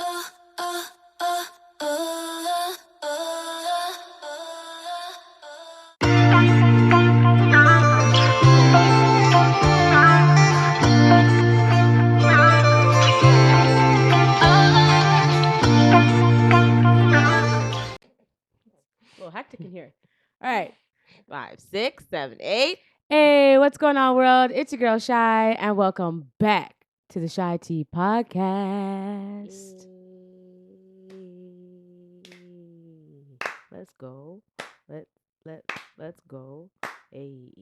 little hectic in here. All right. 5, 6, 7, 8. Hey, what's going on, world? It's your girl Shy, and welcome back to the CheyTea podcast. Let's go. Let's go. Hey.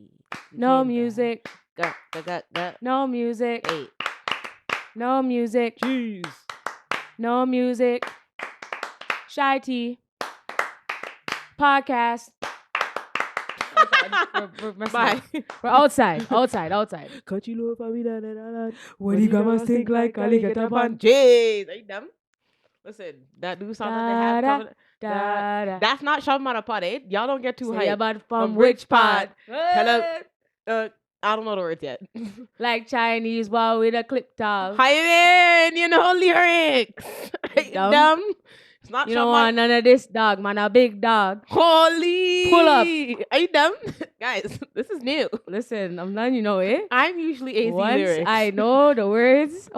No music. Go. No music. Hey. No music. Jeez. No music. CheyTea podcast. Bye. We're outside. Cut you low for me, da. What you gonna think like alligator punch? Jeez, are you dumb? Listen, that new song that they have Da, coming. Da, da. That's not shoving on a pot, eh? Y'all don't get too Say hyped. about from which which part? Hello. I don't know the words yet. Like Chinese wall with a clip top. Hi, man. You know lyrics. Dumb. It's not You don't want none of this dog, man. A big dog. Holy. Pull up. Are you dumb? Guys, this is new. Listen, I'm letting you know it. I'm usually AZ Once lyrics. I know the words,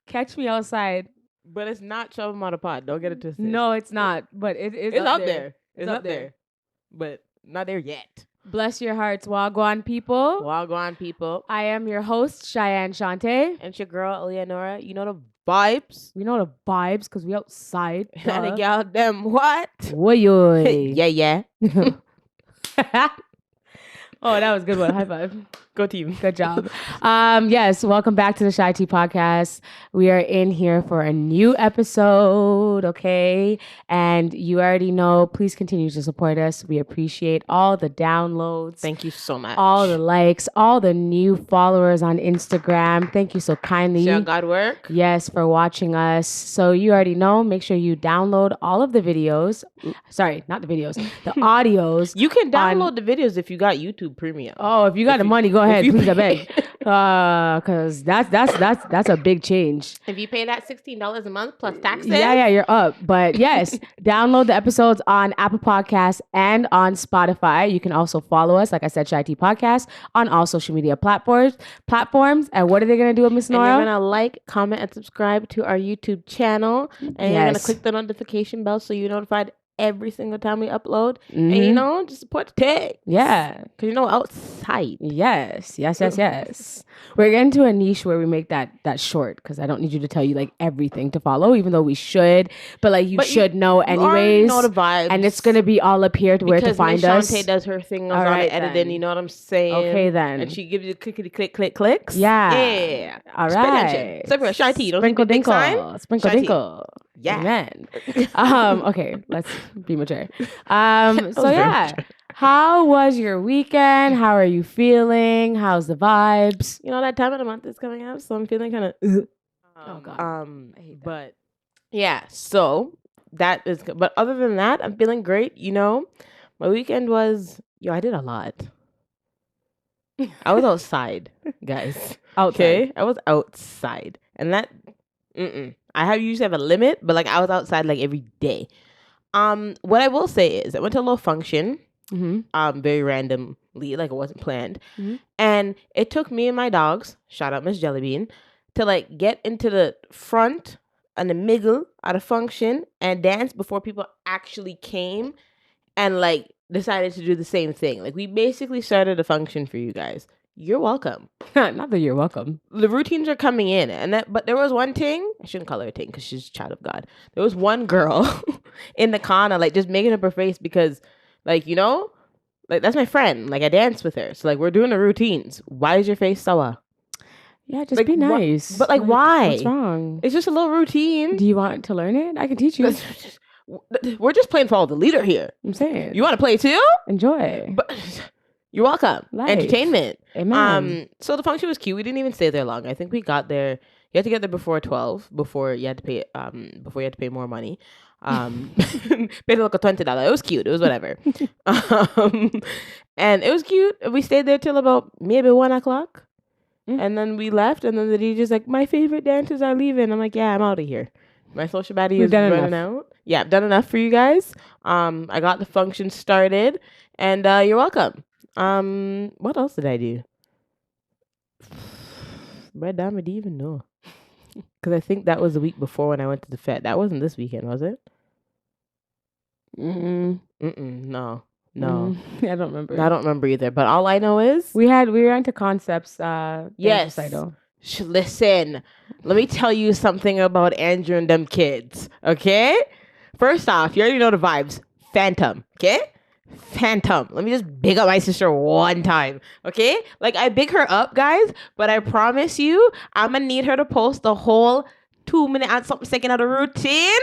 catch me outside. But it's not shove 'em on a pot. Don't get it twisted. No, it's not. But it's up there. It's up there. But not there yet. Bless your hearts, Wagwan people. Wagwan people. I am your host, Cheyenne Shante. And it's your girl, Eleonora. You know the vibes. We know the vibes because we outside. And the gal, them what? Woyoy. Yeah. Oh, that was a good one. High five. Go team. Good job. Yes, welcome back to the CheyTea podcast. We are in here for a new episode, okay? And you already know, please continue to support us. We appreciate all the downloads. Thank you so much. All the likes, all the new followers on Instagram. Thank you so kindly. Shall God work? Yes, for watching us. So you already know, make sure you download all of the videos. Sorry, not the videos, the audios. You can download the videos if you got YouTube Premium. Oh, if you got the money, go ahead, please, I beg. Because that's a big change. If you pay that $16 a month plus taxes. Yeah, you're up. But yes, download the episodes on Apple Podcasts and on Spotify. You can also follow us, like I said, CheyTea Podcast, on all social media platforms. And what are they going to do with Miss Nora? And you're going to like, comment, and subscribe to our YouTube channel. And you're going to click the notification bell so you're notified every single time we upload. Mm-hmm. And just support the tag. Yeah. Because outside. Yes. We're getting to a niche where we make that short, because I don't need you to tell you like everything to follow, even though we should. But like you should know anyways. You know the vibes. And it's going to be all up here to where to find us. Shantae does her thing on right, editing, you know what I'm saying? Okay then. And she gives you clicks. Yeah. All right. Separate CheyTea. Don't Sprinkle think dinkle. Sprinkle dinkle. Yeah. Amen. Okay, let's be mature. So yeah. How was your weekend? How are you feeling? How's the vibes? You know, that time of the month is coming up, so I'm feeling kind of oh god. I hate that. But yeah, so that is good. But other than that, I'm feeling great. You know, my weekend was I did a lot. I was outside, guys. Okay, I was outside, and that I usually have a limit, but like I was outside like every day. What I will say is I went to a little function, very randomly, like it wasn't planned, and it took me and my dogs, shout out Miss Jellybean, to like get into the front and the middle at a function and dance before people actually came and like decided to do the same thing. Like we basically started a function for you guys. You're welcome. Not that you're welcome. The routines are coming in, but there was one thing. I shouldn't call her a thing because she's a child of God. There was one girl in the corner, like just making up her face because, like, you know, like that's my friend. Like I danced with her, so like we're doing the routines. Why is your face sour? Yeah, just be nice. But like, why? What's wrong? It's just a little routine. Do you want to learn it? I can teach you. We're just playing follow the leader here. I'm saying. You want to play too? Enjoy. But you're welcome. Life. Entertainment. Amen. So the function was cute. We didn't even stay there long. I think we got there. You had to get there before 12. Before you had to pay more money. Paid like $20. It was cute. It was whatever. And it was cute. We stayed there till about maybe 1:00. And then we left. And then the DJ's like, my favorite dancers are leaving. I'm like, yeah, I'm out of here. My social battery We've is done running enough. out. Yeah, I've done enough for you guys. I got the function started, and you're welcome. What else did I do? Red Diamond, do you even know? Because I think that was the week before when I went to the Fed. That wasn't this weekend, was it? No. I don't remember. I don't remember either. But all I know is we went to Concepts. yes. Recital. Listen, let me tell you something about Andrew and them kids. Okay. First off, you already know the vibes. Phantom. Okay. Phantom. Let me just big up my sister one time. Okay. Like I big her up, guys, but I promise you, I'm gonna need her to post the whole 2 minute and something second of the routine.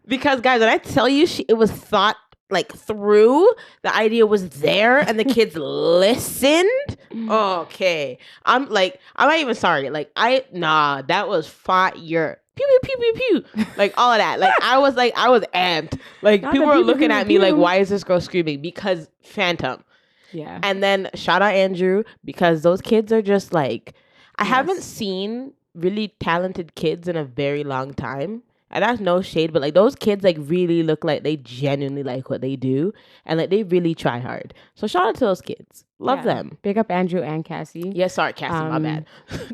Because guys, when I tell you it was thought like through, the idea was there and the kids listened. Okay. I'm not even sorry. Like that was fire. Pew pew pew pew pew. Like all of that. Like I was amped. Like Not people the were pew, looking pew, at pew, me like, pew. why is this girl screaming? Because Phantom. Yeah. And then shout out Andrew, because those kids are just like, I haven't seen really talented kids in a very long time. And that's no shade, but like those kids like really look like they genuinely like what they do, and like they really try hard. So shout out to those kids. Love them. Big up Andrew and Cassie. Yeah, sorry, Cassie, my bad.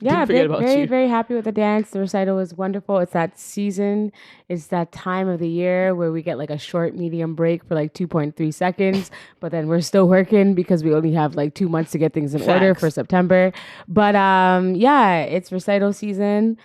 Yeah, Didn't forget about very, you. very happy with the dance. The recital was wonderful. It's that season. It's that time of the year where we get like a short, medium break for like 2.3 seconds, but then we're still working because we only have like 2 months to get things in order for September. But yeah, it's recital season.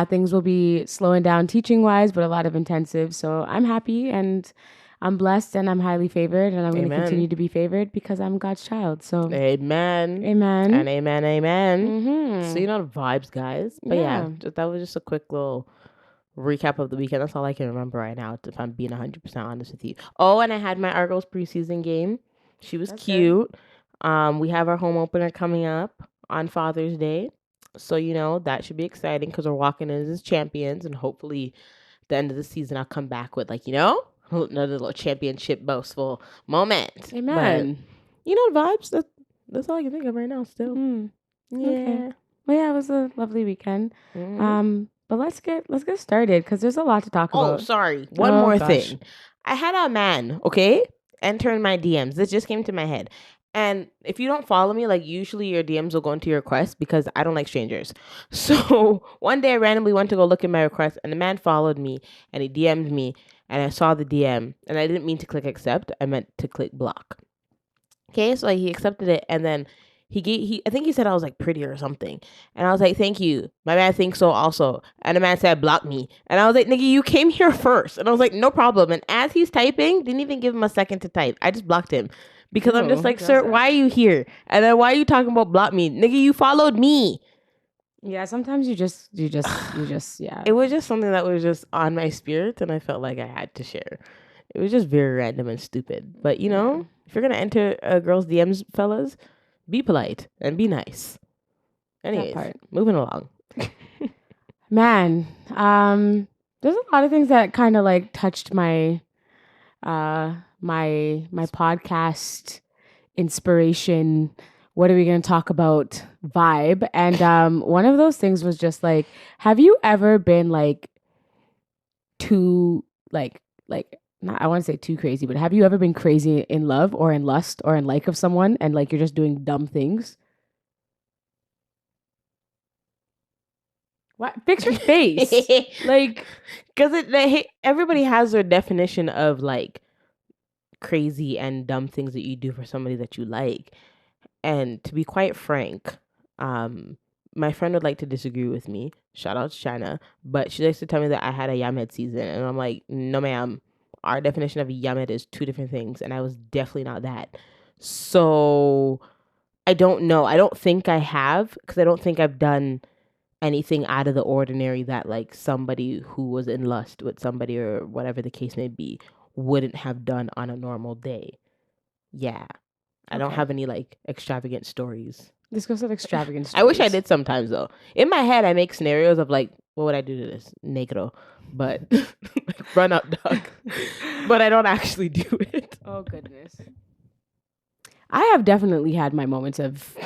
Things will be slowing down teaching wise, but a lot of intensive. So I'm happy and I'm blessed and I'm highly favored, and I'm going to continue to be favored because I'm God's child. So amen. Amen. And amen, amen. Mm-hmm. So you know the vibes, guys. But yeah, that was just a quick little recap of the weekend. That's all I can remember right now, if I'm being 100% honest with you. Oh, and I had my Argos preseason game. She was cute. We have our home opener coming up on Father's Day. So, you know, that should be exciting because we're walking in as champions, and hopefully the end of the season I'll come back with, like, you know, another little championship boastful moment. Amen. But, you know, the vibes. That's all I can think of right now still. Yeah. Okay. Well, yeah, it was a lovely weekend. Mm-hmm. But let's get started because there's a lot to talk about. Oh, sorry. One more thing. I had a man, okay, enter in my DMs. This just came to my head. And if you don't follow me, like usually your DMs will go into your requests because I don't like strangers. So one day I randomly went to go look at my request, and the man followed me and he DM'd me, and I saw the DM, and I didn't mean to click accept. I meant to click block. Okay, so like he accepted it, and then I think he said I was like pretty or something. And I was like, thank you. My man thinks so also. And the man said, block me. And I was like, nigga, you came here first. And I was like, no problem. And as he's typing, didn't even give him a second to type. I just blocked him. Because I'm just like, sir, why are you here? And then why are you talking about block me? Nigga, you followed me. Yeah, sometimes you just, yeah. It was just something that was just on my spirit, and I felt like I had to share. It was just very random and stupid. But, you know, if you're going to enter a girl's DMs, fellas, be polite and be nice. Anyways, moving along. Man, there's a lot of things that kind of like touched my my podcast inspiration. What are we going to talk about vibe? And one of those things was just like, have you ever been like too not, I want to say too crazy, but have you ever been crazy in love or in lust or in like of someone and like you're just doing dumb things? What? Fix your face. Like, because everybody has their definition of like crazy and dumb things that you do for somebody that you like. And to be quite frank, my friend would like to disagree with me. Shout out to China. But she likes to tell me that I had a Yamhead season. And I'm like, no, ma'am. Our definition of a Yamhead is two different things. And I was definitely not that. So I don't know. I don't think I have, because I don't think I've done anything out of the ordinary that like somebody who was in lust with somebody or whatever the case may be wouldn't have done on a normal day. Yeah. I don't have any like extravagant stories. This goes with extravagant stories. I wish I did sometimes though. In my head, I make scenarios of like, what would I do to this? Negro. But run up, dog. But I don't actually do it. Oh, goodness. I have definitely had my moments of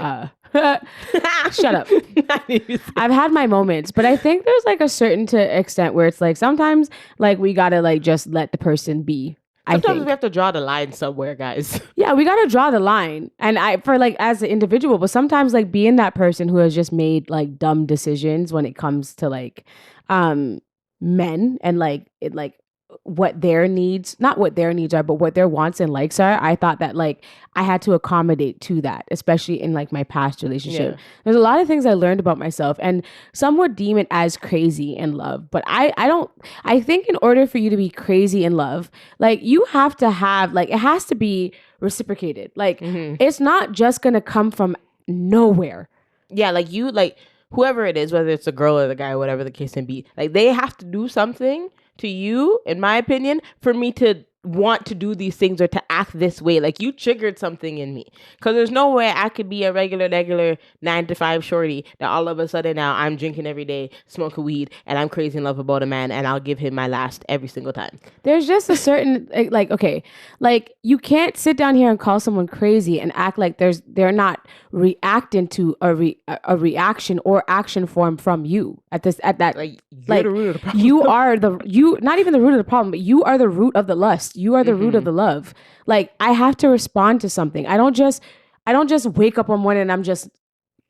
Shut up. I didn't even say I've had my moments, but I think there's like a certain to extent where it's like sometimes like we gotta like just let the person be. I Sometimes think. we have to draw the line somewhere, guys. Yeah, we gotta draw the line. And I for like as an individual, but sometimes like being that person who has just made like dumb decisions when it comes to like um men and like it like what their needs, not what their needs are, but what their wants and likes are. I thought that like I had to accommodate to that, especially in like my past relationship. Yeah. There's a lot of things I learned about myself, and some would deem it as crazy in love, but I don't. I think in order for you to be crazy in love, like you have to have like it has to be reciprocated. Like it's not just gonna come from nowhere. Yeah, like you, like whoever it is, whether it's a girl or the guy, whatever the case may be, like they have to do something to you, in my opinion, for me to want to do these things or to act this way. Like you triggered something in me, because there's no way I could be a regular 9 to 5 shorty that all of a sudden now I'm drinking every day, smoking weed, and I'm crazy in love about a man, and I'll give him my last every single time. There's just a certain like okay, like you can't sit down here and call someone crazy and act like they're not reacting to a reaction or action form from you at that Like like the root of the problem. you are you not even the root of the problem, but you are the root of the lust. You are the root of the love. Like I have to respond to something. I don't just wake up one morning and I'm just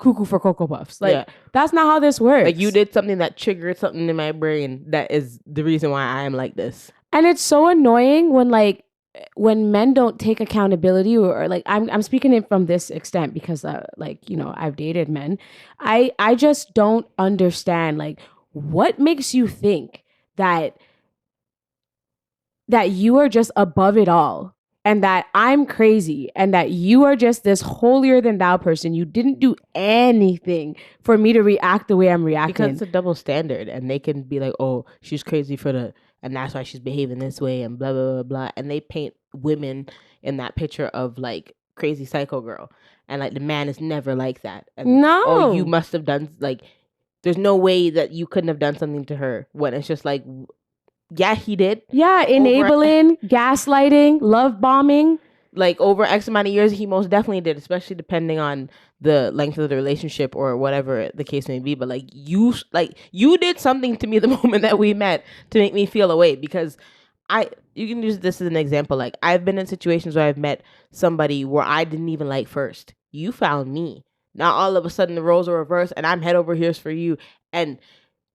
cuckoo for Cocoa Puffs. Like that's not how this works. Like you did something that triggered something in my brain that is the reason why I am like this. And it's so annoying when men don't take accountability or like I'm speaking it from this extent because like you know I've dated men. I just don't understand like what makes you think that you are just above it all and that I'm crazy and that you are just this holier than thou person. You didn't do anything for me to react the way I'm reacting. Because it's a double standard, and they can be like, oh, she's crazy and that's why she's behaving this way and blah, blah, blah, blah. And they paint women in that picture of like crazy psycho girl. And like the man is never like that. And, No. oh, you must have done like, there's no way that you couldn't have done something to her, when it's just like, yeah, he did. Yeah, enabling, gaslighting, love bombing. Like over X amount of years, he most definitely did, especially depending on the length of the relationship or whatever the case may be. But like you did something to me the moment that we met to make me feel away, because you can use this as an example. Like I've been in situations where I've met somebody where I didn't even like first. You found me. Now all of a sudden the roles are reversed and I'm head over heels for you. And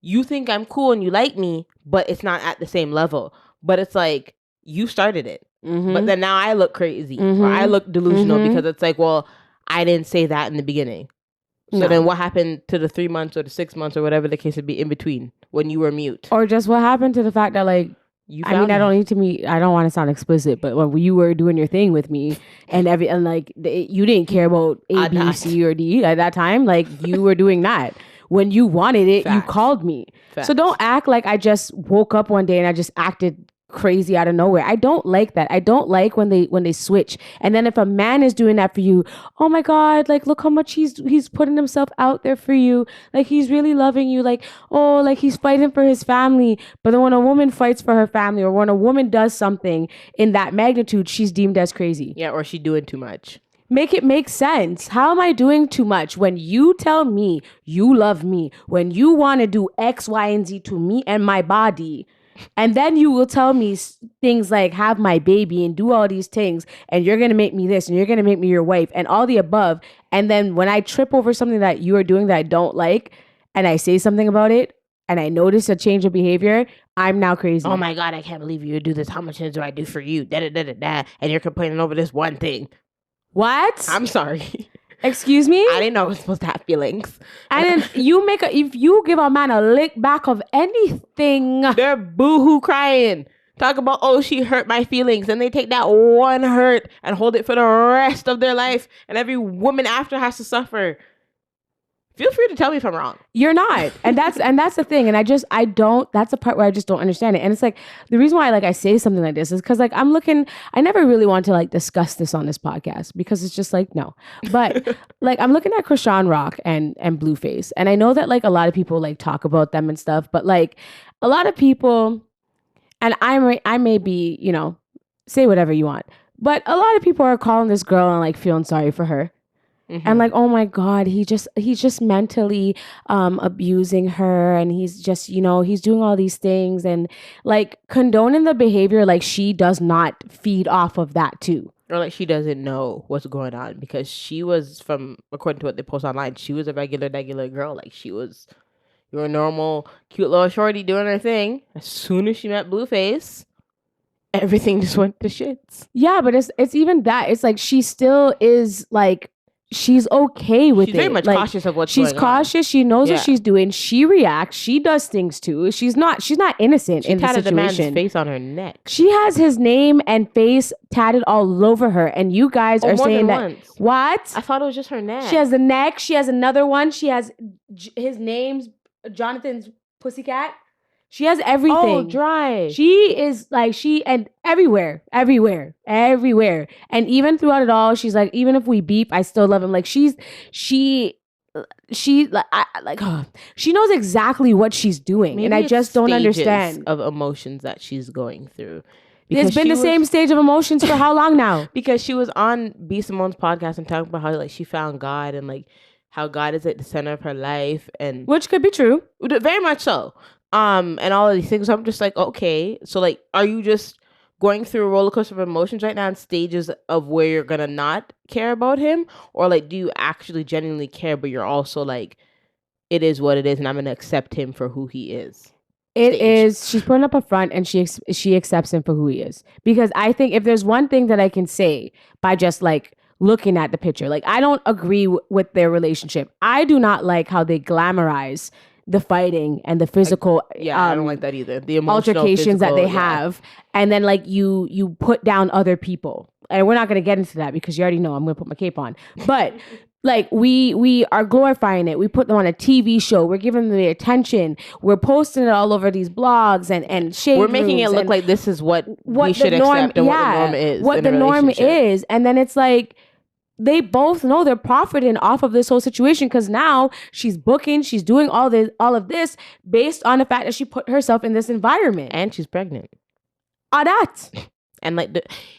you think I'm cool and you like me, but it's not at the same level. But it's like, you started it. But then now I look crazy or I look delusional because it's like, well, I didn't say that in the beginning. So then what happened to the 3 months or the 6 months or whatever the case would be in between when you were mute? Or just what happened to the fact that like, I don't want to sound explicit, but when you were doing your thing with me and you didn't care about A, B, C, or D at that time, like you were doing that. When you wanted it, you called me. So don't act like I just woke up one day and I just acted crazy out of nowhere. I don't like that. I don't like when they switch. And then if a man is doing that for you, oh my God, like look how much he's putting himself out there for you. Like he's really loving you. Like, oh, like he's fighting for his family. But then when a woman fights for her family or when a woman does something in that magnitude, she's deemed as crazy. Yeah, or she's doing too much. Make it make sense. How am I doing too much? When you tell me you love me, when you want to do X, Y, and Z to me and my body, and then you will tell me things like have my baby and do all these things, and you're going to make me this, and you're going to make me your wife, and all the above. And then when I trip over something that you are doing that I don't like, and I say something about it, and I notice a change of behavior, I'm now crazy. Oh my God, I can't believe you do this. How much do I do for you? Da, da, da, da, da. And you're complaining over this one thing. What? I'm sorry. Excuse me? I didn't know I was supposed to have feelings. And then if you give a man a lick back of anything, they're boohoo crying. Talk about, oh, she hurt my feelings. And they take that one hurt and hold it for the rest of their life. And every woman after has to suffer. Feel free to tell me if I'm wrong. You're not. And that's the thing. And that's the part where I just don't understand it. And it's like, the reason why I say something like this is because like I never really want to like discuss this on this podcast because it's just like, no. But like I'm looking at Krishan Rock and Blueface. And I know that like a lot of people like talk about them and stuff, but like a lot of people, and I may be, you know, say whatever you want, but a lot of people are calling this girl and like feeling sorry for her. And like, oh my God, he's just mentally abusing her, and he's just, he's doing all these things and like condoning the behavior. Like she does not feed off of that too. Or like she doesn't know what's going on, because she was, according to what they post online, she was a regular girl. Like she was your normal cute little shorty doing her thing. As soon as she met Blueface, everything just went to shits. Yeah, but it's even that. It's like she still is like, she's okay with it. She's very much like, cautious of what's going on. She's cautious. She knows what she's doing. She reacts. She does things too. She's not innocent in the situation. She tatted the man's face on her neck. She has his name and face tatted all over her. And you guys are saying that. Once. What? I thought it was just her neck. She has the neck. She has another one. She has his name's Jonathan's Pussycat. She has everything. Oh, dry. She is like, and everywhere. And even throughout it all, she's like, even if we beep, I still love him. Like she knows exactly what she's doing. Maybe and I just don't understand of emotions that she's going through. It's been the same stage of emotions for how long now? Because she was on B. Simone's podcast and talking about how like she found God and like how God is at the center of her life, and which could be true. Very much so. And all of these things. I'm just like, okay, so like, are you just going through a roller coaster of emotions right now in stages of where you're gonna not care about him, or like, do you actually genuinely care, but you're also like, it is what it is, and I'm gonna accept him for who he is? It is. She's putting up a front, and she accepts him for who he is. Because I think if there's one thing that I can say by just like looking at the picture, like I don't agree with their relationship. I do not like how they glamorize the fighting and the physical I don't like that either. The altercations that they have, and then like you put down other people, and we're not going to get into that because you already know I'm going to put my cape on, but like we are glorifying it. We put them on a TV show, we're giving them the attention, we're posting it all over these blogs and shade we're making it look like this is what we should accept and what the norm is, and then it's like they both know they're profiting off of this whole situation, because now she's booking, she's doing all of this based on the fact that she put herself in this environment, and she's pregnant. That. And like,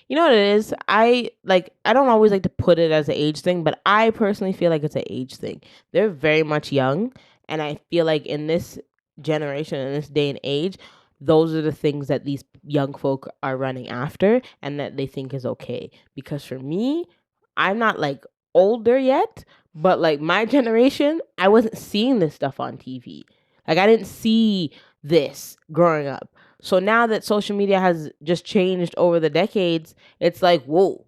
you know what it is? I don't always like to put it as an age thing, but I personally feel like it's an age thing. They're very much young, and I feel like in this generation, in this day and age, those are the things that these young folk are running after, and that they think is okay. Because for me, I'm not like older yet, but like my generation, I wasn't seeing this stuff on TV. Like I didn't see this growing up. So now that social media has just changed over the decades, it's like, whoa,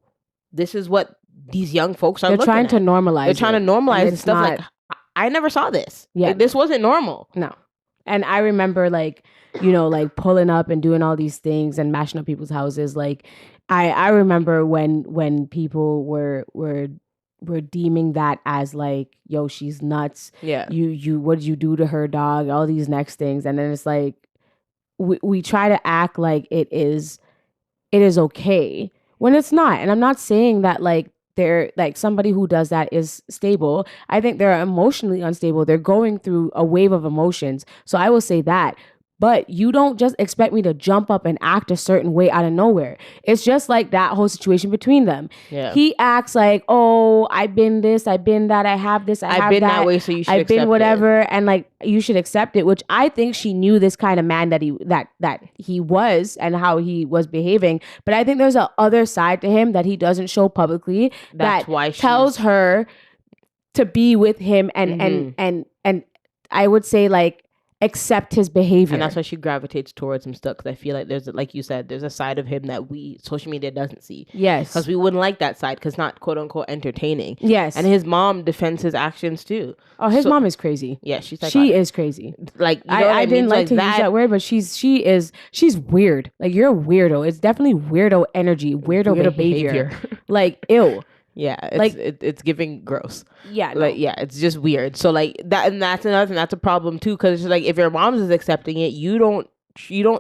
this is what these young folks are looking trying at. to normalize. They're trying to normalize and stuff like, I never saw this. Yeah. Like, this wasn't normal. No. And I remember like, like pulling up and doing all these things and mashing up people's houses. Like I remember when people were deeming that as like, yo, she's nuts. Yeah. You what did you do to her, dog? All these next things. And then it's like we try to act like it is okay when it's not. And I'm not saying that like they're like somebody who does that is stable. I think they're emotionally unstable. They're going through a wave of emotions. So I will say that. But you don't just expect me to jump up and act a certain way out of nowhere. It's just like that whole situation between them. Yeah. He acts like, oh, I've been this, I've been that, I have this, I've been that way, so you should I've accept been whatever, it. And like you should accept it. Which I think she knew this kind of man that he was and how he was behaving. But I think there's a other side to him that he doesn't show publicly. That's why tells her to be with him and I would say like accept his behavior. And that's why she gravitates towards him still, because I feel like there's, like you said, there's a side of him that social media doesn't see. Yes. Because we wouldn't like that side, because not quote unquote entertaining. Yes. And his mom defends his actions too. Oh, his mom is crazy. Yeah, she is crazy. Like, I didn't like to use that word, but she's weird. Like, you're a weirdo. It's definitely weirdo energy, weirdo behavior. Like, ew. Yeah, it's giving gross. Yeah, no. Like, yeah, it's just weird. So like that, and that's another thing. That's a problem too, because it's like if your mom is accepting it, you don't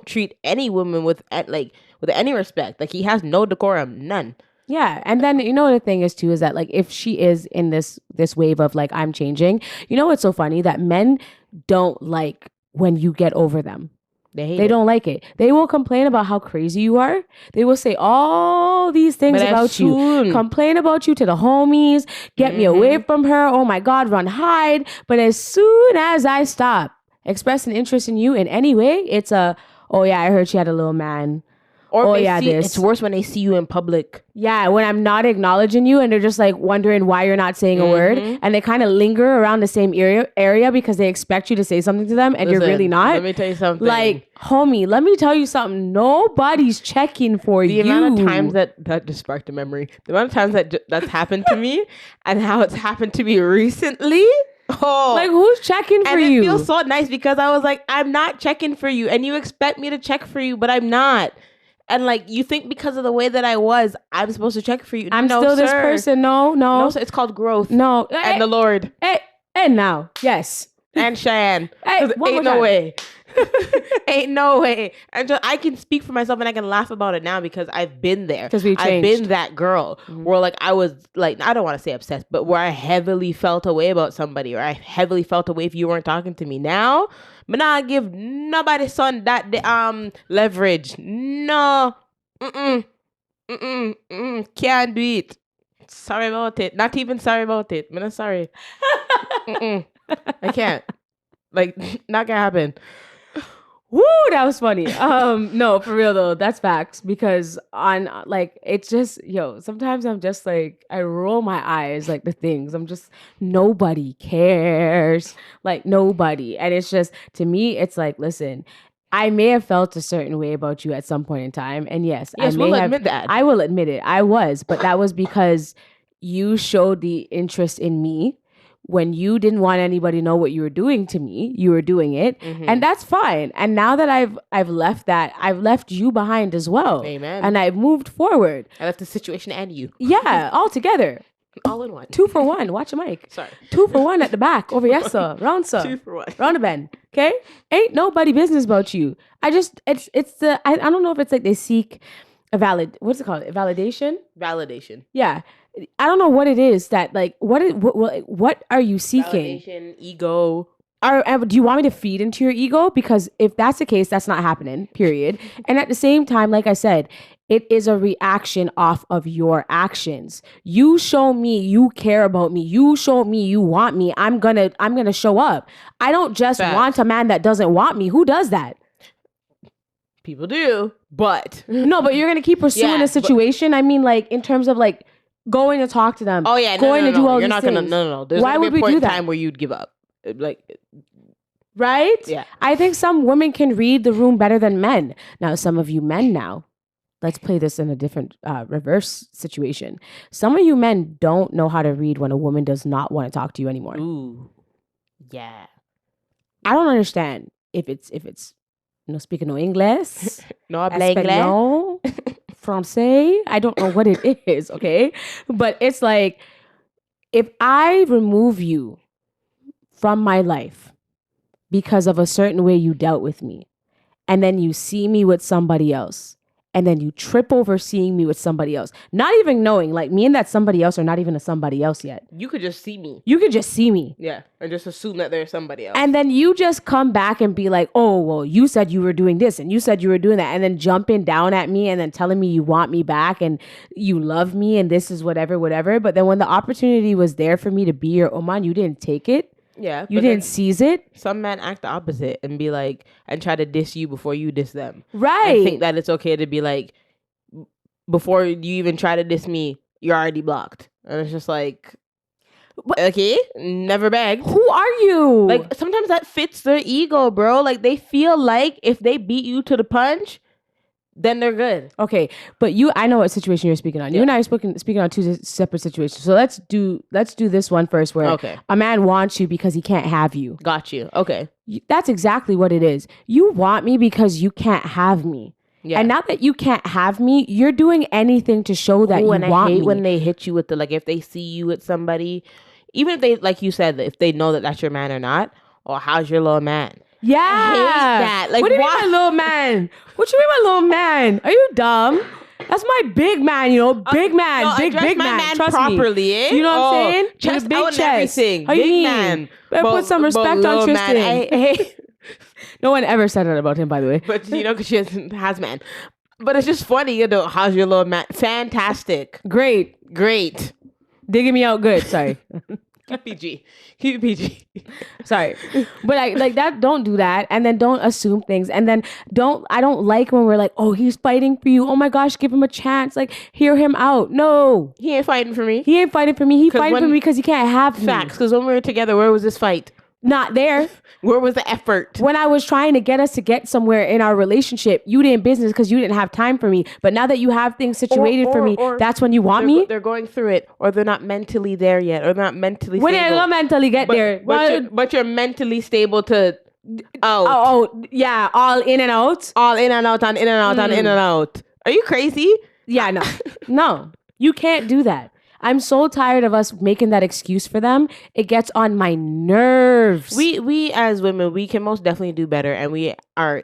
treat any woman with any respect. Like, he has no decorum, none. Yeah, and then the thing is too is that like if she is in this wave of like I'm changing, it's so funny that men don't like when you get over them. They hate They it. don't like it. They will complain about how crazy you are. They will say all these things But as about you. soon- Complain about you to the homies. Get me away from her. Oh my God, run, hide. But as soon as I stop expressing interest in you in any way, it's oh yeah, I heard she had a little man. Or Oh they yeah, see, this. it's worse when they see you in public. Yeah, when I'm not acknowledging you and they're just like wondering why you're not saying a word, and they kind of linger around the same area because they expect you to say something to them and you're really not. Let me tell you something. Like, homie, let me tell you something. Nobody's checking for the you. amount of times that just sparked a memory. The amount of times that's happened to me and how it's happened to me recently. Oh, like, who's checking for and it you? feels so nice because I was like, I'm not checking for you, and you expect me to check for you, but I'm not. And like, you think because of the way that I was, I'm supposed to check for you. I'm no, still this sir. person. No. No, sir. It's called growth. No. And the Lord. And now, yes. And Cheyenne. Hey, one more Ain't no time. way. Ain't no way. And so I can speak for myself and I can laugh about it now because I've been there. Because we I've changed. been that girl where like I was like, I don't want to say obsessed, but where I heavily felt away about somebody, or I heavily felt away if you weren't talking to me. Now, but now I give nobody son that leverage. No. Can't do it. Sorry about it. Not even sorry about it. I'm not sorry. I can't. Like, not gonna happen. Woo, that was funny. No, for real though, that's facts. Because on like, it's just, sometimes I'm just like, I roll my eyes like the things. I'm just, nobody cares. Like, nobody. And it's just, to me, it's like, listen, I may have felt a certain way about you at some point in time. And yes, Yes, I may we'll have, admit that. I will admit it. I was, but that was because you showed the interest in me. When you didn't want anybody to know what you were doing to me, you were doing it. And that's fine. And now that I've left that, I've left you behind as well. Amen. And I've moved forward. I left the situation and you. Yeah, all together. All in one. 2 for 1. Watch your mic. Sorry. 2 for 1 at the back. Over yes, sir. Round, sir. 2 for 1. Round the bend. Okay? Ain't nobody business about you. I don't know if it's like they seek what's it called? A validation? Validation. Yeah. I don't know what it is that like what are you seeking? Validation, ego. Do you want me to feed into your ego? Because if that's the case, that's not happening, period. And at the same time, like I said, it is a reaction off of your actions. You show me you care about me. You show me you want me. I'm gonna show up. I don't just want a man that doesn't want me. Who does that? People do, but no, but you're gonna keep pursuing a situation. I mean, like in terms of like going to talk to them. Oh yeah, going to do all you're these not things. gonna. No. There's Why gonna would be we a point do in that? time where you'd give up, like. Right? Yeah. I think some women can read the room better than men. Now, some of you men now, let's play this in a different reverse situation. Some of you men don't know how to read when a woman does not want to talk to you anymore. Ooh. Yeah. I don't understand if it's no speaking no English, no habla inglés, Francais. I don't know what it is, okay? But it's like, if I remove you from my life because of a certain way you dealt with me, and then you see me with somebody else, and then you trip over seeing me with somebody else, not even knowing, like me and that somebody else are not even a somebody else yet. You could just see me. You could just see me. Yeah, and just assume that there's somebody else. And then you just come back and be like, oh, well, you said you were doing this and you said you were doing that. And then jumping down at me and then telling me you want me back and you love me and this is whatever. But then when the opportunity was there for me to be your Oman, you didn't take it. Yeah. You didn't seize it. Some men act the opposite and be like, and try to diss you before you diss them. Right. And think that it's okay to be like, before you even try to diss me, you're already blocked. And it's just like, okay, never begged. Who are you? Like, sometimes that fits their ego, bro. Like, they feel like if they beat you to the punch, then they're good. Okay, but I know what situation you're speaking on. You and I are speaking on 2 separate situations. So let's do this one first, where a man wants you because he can't have you. Got you. Okay. That's exactly what it is. You want me because you can't have me. Yeah. And now that you can't have me, you're doing anything to show that you want me. I hate when they hit you with the, like, if they see you with somebody, even if they, like you said, if they know that that's your man or not, or how's your little man? Yeah. I hate that. Like, what do you mean my little man? What you mean my little man? Are you dumb? That's my big man, big man, no, big man. Trust properly, me. eh? You know what I'm saying? Chest big out and chest. everything. How you big mean? Man. Better put some respect on Tristan. Hey, No one ever said that about him, by the way. But because she has man. But it's just funny, how's your little man? Fantastic. Great. Digging me out good. Sorry. Keep PG. Sorry. But like that, don't do that. And then don't assume things. And then I don't like when we're like, oh, he's fighting for you. Oh my gosh, give him a chance. Like, hear him out. No. He ain't fighting for me. He fighting for me because he can't have me. Facts. Because when we were together, where was this fight? Not there. Where was the effort? When I was trying to get us to get somewhere in our relationship, you didn't business because you didn't have time for me. But now that you have things situated for me, that's when you want me? They're going through it, or they're not mentally there yet, or they're not mentally when stable. When they mentally get there. But you're mentally stable to out. Oh, yeah. All in and out. All in and out, on in and out, on in and out. Are you crazy? Yeah, no. No. You can't do that. I'm so tired of us making that excuse for them. It gets on my nerves. We as women, we can most definitely do better, and we are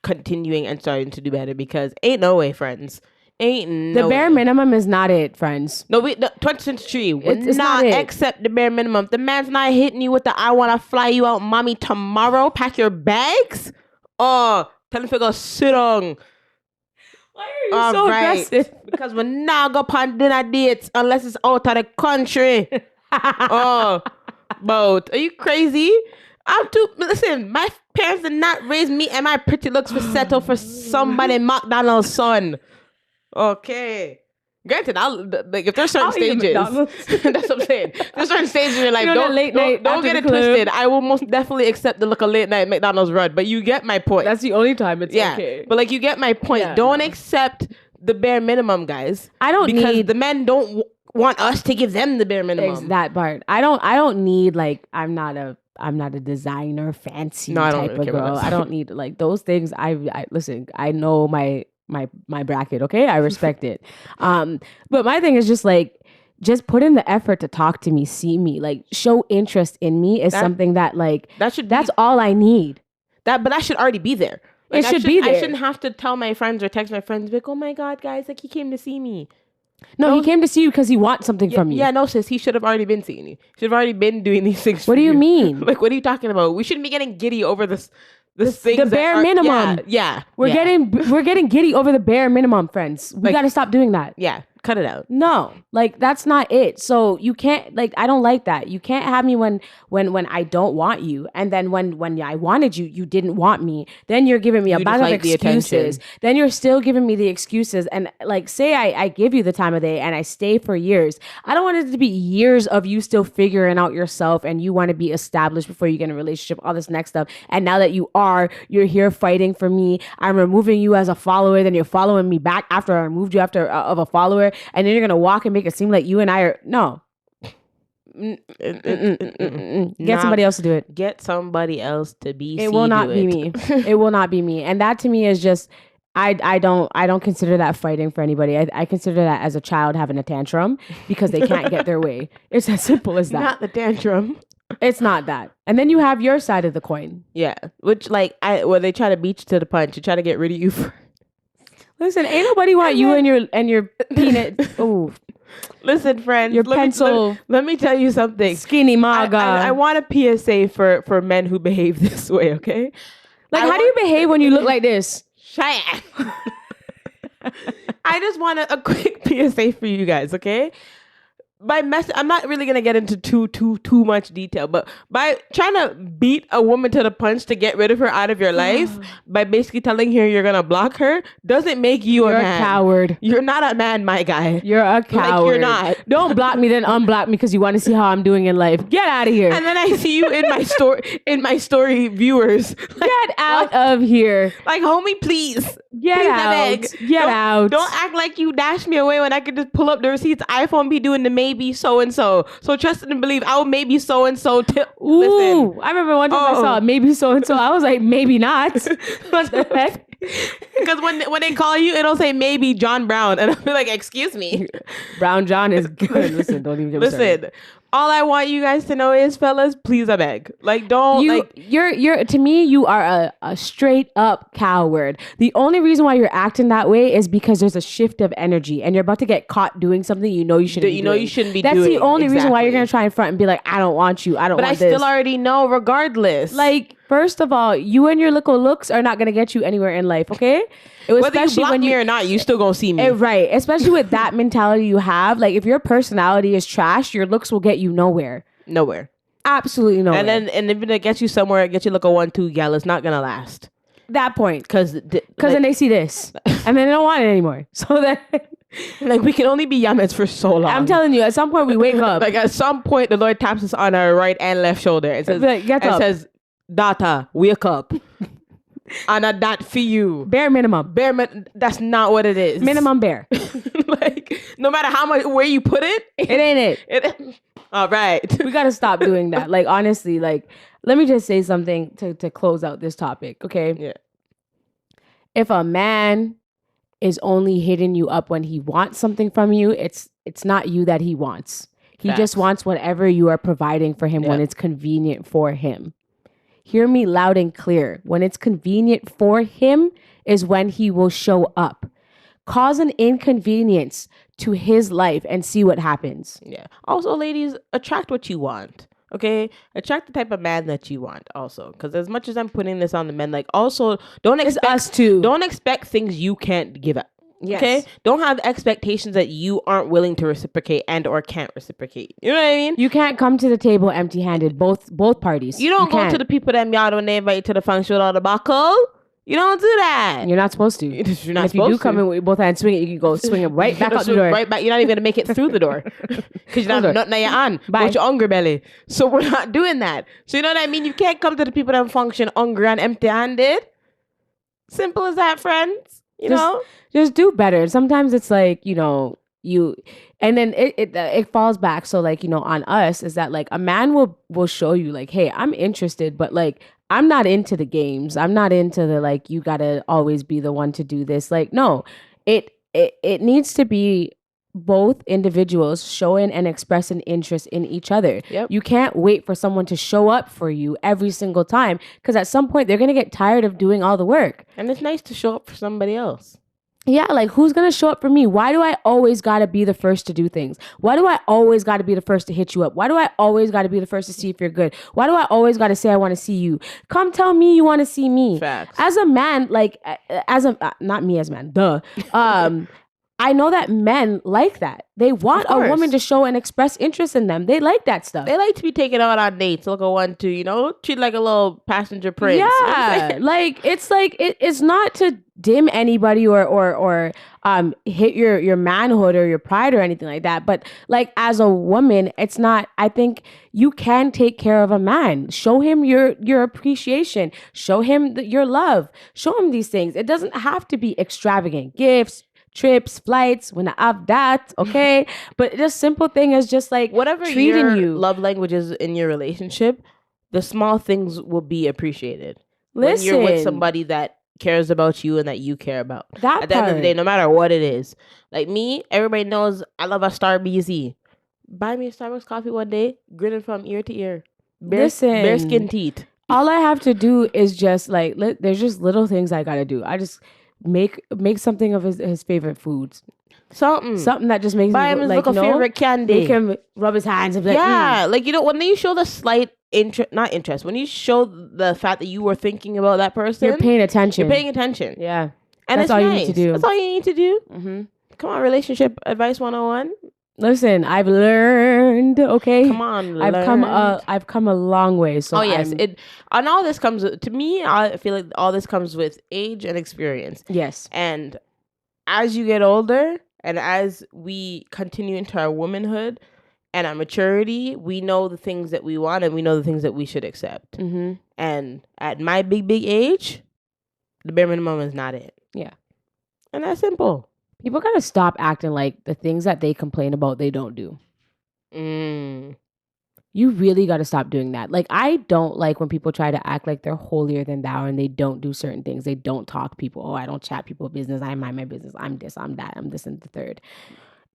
continuing and starting to do better because ain't no way, friends. The bare minimum is not it, friends. No, 20th century. It's not it. Accept the bare minimum. The man's not hitting you with the I want to fly you out, mommy, tomorrow. Pack your bags. Oh, tell him to go sit on. Why are you so aggressive? Because we're not go on dinner dates unless it's out of the country. Oh, both. Are you crazy? Listen, my parents did not raise me and my pretty looks for settle for somebody McDonald's son. Okay. Granted, if there's certain stages, that's what I'm saying. There's certain stages in your life. Don't get it twisted. I will most definitely accept the look of late night McDonald's run, but you get my point. That's the only time it's okay. But like, you get my point. Yeah, don't accept the bare minimum, guys. Because the men don't want us to give them the bare minimum. That part. I don't need, like, I'm not a designer, fancy type of girl. I don't need like those things. I listen. I know my bracket, okay? I respect it. But my thing is just put in the effort to talk to me, see me, like show interest in me is something that like that's all I need. But that should already be there. Like, it should be there. I shouldn't have to tell my friends or text my friends like, oh my God, guys, like he came to see me. No, he came to see you because he wants something from you. Yeah, no, sis, he should have already been seeing you. Should have already been doing these things. What do you mean? Like, what are you talking about? We shouldn't be getting giddy over the bare minimum. Yeah. We're getting giddy over the bare minimum, friends. We got to stop doing that. Yeah. Cut it out. No, like that's not it. So you can't, like, I don't like that. You can't have me when I don't want you, and then when I wanted you, you didn't want me. Then you're giving me a bunch of excuses. Then you're still giving me the excuses. And like, say I give you the time of day and I stay for years. I don't want it to be years of you still figuring out yourself and you want to be established before you get in a relationship. All this next stuff. And now that you're here fighting for me. I'm removing you as a follower. Then you're following me back after I removed you of a follower. And then you're gonna walk and make it seem like you and I are Get somebody else to do it. Get somebody else to be. It will not be me. It will not be me. And that to me is just I don't consider that fighting for anybody. I consider that as a child having a tantrum because they can't get their way. It's as simple as that. Not the tantrum. It's not that. And then you have your side of the coin. Yeah, which where they try to beat you to the punch. You try to get rid of you first. Listen, ain't nobody want you and your peanut. Oh, listen, friends. Your pencil. Let me tell you something. Skinny maga. I want a PSA for men who behave this way. Okay. Like, how do you behave when you look like this? Shut up. I just want a quick PSA for you guys. Okay. I'm not really gonna get into too much detail, but by trying to beat a woman to the punch to get rid of her out of your life, by basically telling her you're gonna block her, doesn't make you a man. Coward. You're not a man, my guy. You're a coward. Like, you're not. Don't block me, then unblock me because you want to see how I'm doing in life. Get out of here. And then I see you in my story viewers. Get out of here. Like, homie, please. Get out. Get out. Don't act like you dashed me away when I could just pull up the receipts. iPhone be doing the maybe so-and-so. So trust and believe I'll maybe so-and-so. Ooh, I remember one time I saw maybe so-and-so. I was like, maybe not. What the heck? Because when they call you, it'll say maybe John Brown. And I'll be like, excuse me. Brown John is good. Listen, don't even get me started. All I want you guys to know is, fellas, please, I beg. Like, don't you're to me, you are a straight up coward. The only reason why you're acting that way is because there's a shift of energy and you're about to get caught doing something you know you shouldn't be doing. You shouldn't be That's doing. That's the only reason why you're gonna try in front and be like, I don't want you. I don't want this. But I still already know regardless. Like, First of all, you and your little looks are not gonna get you anywhere in life, okay? Whether you block me or not, you still gonna see me. Right. Especially with that mentality you have. Like if your personality is trash, your looks will get you nowhere. Nowhere. Absolutely nowhere. And if it gets you somewhere, it gets you like a 1-2 gal, it's not gonna last. That point. Because then they see this. And then they don't want it anymore. So that like we can only be Yamets for so long. I'm telling you, at some point we wake up. Like at some point the Lord taps us on our right and left shoulder. It says, like, get up. It says, Data, wake up. And a that for you. Bare minimum. That's not what it is. Minimum bare. Like, no matter how much, where you put it. It ain't it. All right. We got to stop doing that. Like, honestly, like, let me just say something to close out this topic, okay? Yeah. If a man is only hitting you up when he wants something from you, it's not you that he wants. He Facts. just wants whatever you are providing for him when it's convenient for him. Hear me loud and clear. When it's convenient for him is when he will show up. Cause an inconvenience to his life and see what happens. Yeah. Also, ladies, attract what you want. Okay? Attract the type of man that you want also. Because as much as I'm putting this on the men, like also don't expect us too. Don't expect things you can't give up. Yes. Okay? Don't have expectations that you aren't willing to reciprocate and or can't reciprocate. You know what I mean? You can't come to the table empty-handed, both parties. You don't go to the people that y'all when they invite you to the function with all the buckle. You don't do that. You're not supposed to. You're not and if supposed you do to. come in with both hands swing it, you can go swing it right back out the door. Right back. You're not even gonna make it through the door because you don't have nothing on your hand. Bye. With your hungry belly. So we're not doing that. So you know what I mean? You can't come to the people that function hungry and empty-handed. Simple as that, friends. You know? Just do better. Sometimes it's like, you know, and then it falls back. So like, you know, on us is that like a man will show you like, hey, I'm interested, but like I'm not into the games. I'm not into the like you gotta always be the one to do this. Like, no, it needs to be both individuals showing and expressing interest in each other. Yep. You can't wait for someone to show up for you every single time because at some point they're gonna get tired of doing all the work. And it's nice to show up for somebody else. Yeah, like who's gonna show up for me? Why do I always gotta be the first to do things? Why do I always gotta be the first to hit you up? Why do I always gotta be the first to see if you're good? Why do I always gotta say I want to see you? Come tell me you want to see me. Facts. As a man, like not me as a man, duh. I know that men like that. They want a woman to show and express interest in them. They like that stuff. They like to be taken out on dates, like a 1-2, you know, treat like a little passenger prince. Yeah, like it's not to dim anybody or hit your manhood or your pride or anything like that. But like as a woman, it's not. I think you can take care of a man. Show him your appreciation. Show him your love. Show him these things. It doesn't have to be extravagant gifts, trips, flights, when I have that, okay? But just simple thing is just like whatever treating your love language is in your relationship, the small things will be appreciated. Listen, when you're with somebody that cares about you and that you care about. That at the end of the day, no matter what it is. Like me, everybody knows I love a Starbucks. Buy me a Starbucks coffee one day, grinning from ear to ear. Bare skin teeth. All I have to do is just like there's just little things I gotta do. I just make something of his favorite foods. Something that just makes buy him his like favorite candy. Make him rub his hands and be like, like you know when you show the slight not interest, when you show the fact that you were thinking about that person, you're paying attention. Yeah, and that's all nice. you need to do. That's all you need to do. Mm-hmm. Come on, relationship advice 101. Listen, I've learned. Okay, come on, I've come a long way. So yes, and all this comes to me. I feel like all this comes with age and experience. Yes, and as you get older, and as we continue into our womanhood and our maturity, we know the things that we want and we know the things that we should accept. Mm-hmm. And at my big age, the bare minimum is not it. Yeah, and that's simple. People gotta stop acting like the things that they complain about they don't do. You really gotta stop doing that. Like, I don't like when people try to act like they're holier than thou and they don't do certain things. They don't talk people. Oh, I don't chat people business. I mind my business. I'm this, I'm that, I'm this and the third.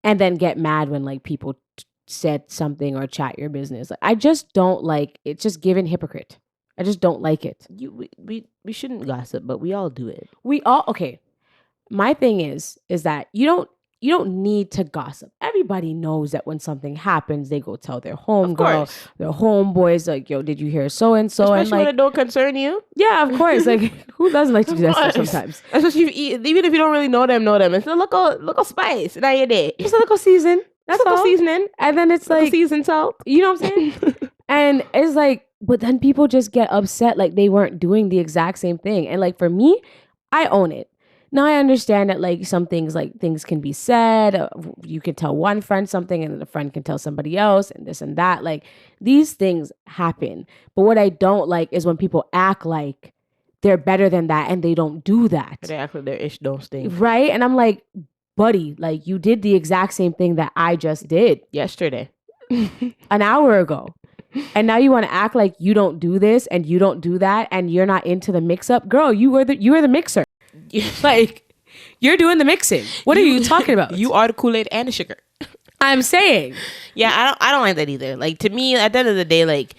And then get mad when like people said something or chat your business. Like, I just don't like it's just giving hypocrite. I just don't like it. We shouldn't gossip, but we all do it. We all okay. My thing is that you don't you don't need to gossip. Everybody knows that when something happens, they go tell their homegirl, their homeboys, like, yo, did you hear so and so? Especially And like, when it don't concern you. Yeah, of course. Like, who doesn't like to do that stuff course. sometimes? Especially even if you don't really know them. It's a little spice. Now your day. It's a little season. That's Little all. seasoning. And then it's like seasoned salt. You know what I'm saying? And it's like, but then people just get upset like they weren't doing the exact same thing. And like for me, I own it. Now I understand that like some things like things can be said. You can tell one friend something and then a friend can tell somebody else and this and that. Like these things happen. But what I don't like is when people act like they're better than that and they don't do that. They act like their ish don't stink. Right? And I'm like, buddy, like you did the exact same thing that I just did yesterday. An hour ago. And now you want to act like you don't do this and you don't do that and you're not into the mix up. Girl, you were the mixer. Like you're doing the mixing. What are you talking about? You are the Kool-Aid and the sugar. I'm saying. Yeah, I don't like that either. Like to me, at the end of the day, like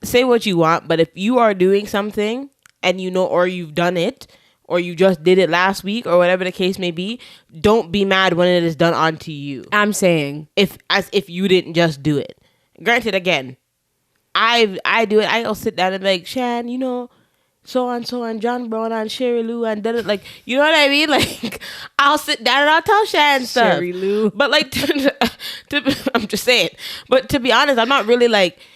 say what you want, but if you are doing something and you know, or you've done it, or you just did it last week, or whatever the case may be, don't be mad when it is done onto you. I'm saying as if you didn't just do it. Granted, again, I do it. I'll sit down and be like, Shan, you know, so and John Brown and Sherry Lou and did it, like, you know what I mean? Like, I'll sit down and I'll tell Shan stuff. Sherry Lou. But like, I'm just saying. But to be honest, I'm not really